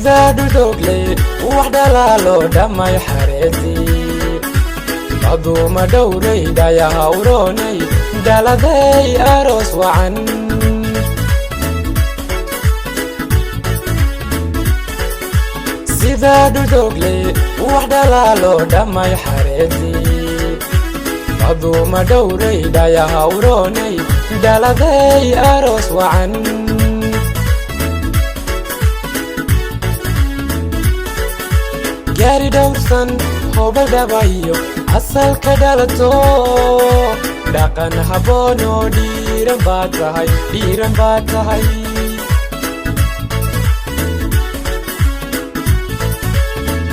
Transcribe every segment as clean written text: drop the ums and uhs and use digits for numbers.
sida dudogle waxda laalo dhamay xareeti aduma dhowray daya hawronay daladay aroos wacan sida dudogle waxda laalo dhamay xareeti aduma dhowray daya hawronay daladay aroos wacan gaari dhowrsan hobal dhabayo asalka dhalato dhaqan habboon oo dhiiran baad tahay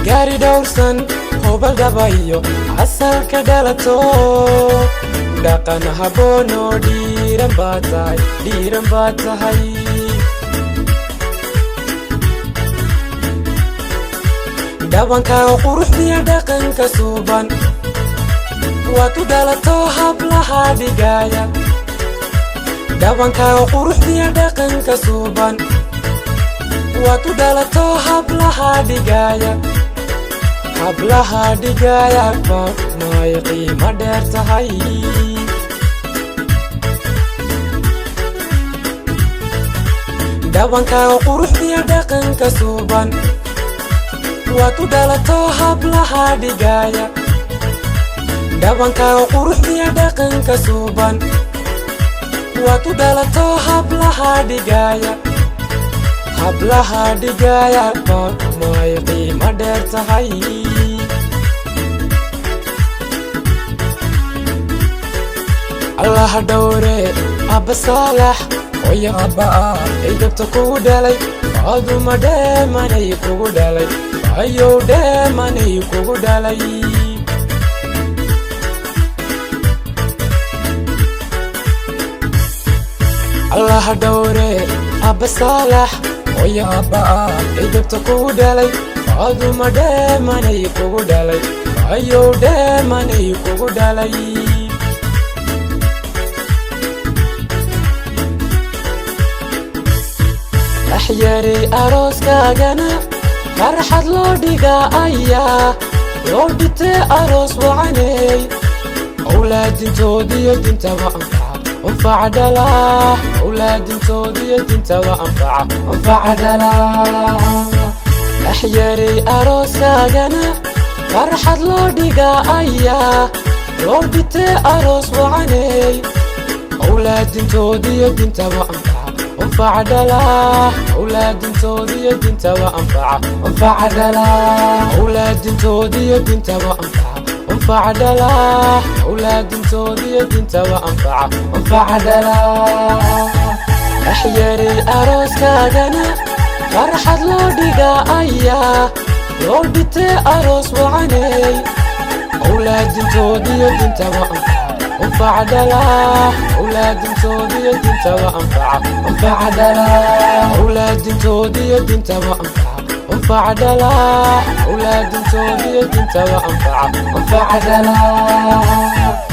gaari dhowrsan hobal dhabayo asalka dhalato dhaqan habboon oo dhiiran baad tahay dhabanka quruxdiya dhaqanka suuban waad u dhalato hablaha dhigaya dhabanka quruxdiya dhaqanka suuban waad u dhalato hablaha dhigaya may qiimo dheer tahay dhabanka quruxdiya dhaqanka suuban waad u dhalato hablaha dhigaya dhabanka quruxdiya dhaqanka suuban waad u dhalato hablaha dhigaya may qiimo dheer tahay allah dhowre abba saalax oya abba'a ay dabta kugu dhalay aduma dheemanay kugu dhalay ayow dheemanay kugu dhalay allah dhowre abba saalax oya abba'a ay dabta kugu dhalay aduma dheemanay kugu dhalay ayow dheemanay kugu dhalay axyari arooskaagana farxad loo dhigaa ayaa loo dhitee aroos wacaney awlaadintoodiyo dintaba anfaca dhalaa awlaadintoodiyo dintaba anfaca dhalaa axyari arooskaagana farxad loo dhigaa ayaa loo dhitee aroos wacaney awlaadintoodiyo dintaba anfaca dhalaa awlaadintoodiyo dintaba anfaca dhalaa awlaadintoodiyo dintaba anfaca dhalaa awlaadintoodiyo dintaba anfaca dhalaa axyari arooskaagana farxad loo dhigaa ayaa loo dhitee aroos wacaney awlaadintoodiyo dintaba anfaca dhalaa awlaadintoodiyo dintaba anfaca dhalaa awlaadintoodiyo dintaba anfaca dhalaa awlaadintoodiyo dintaba anfaca dhalaa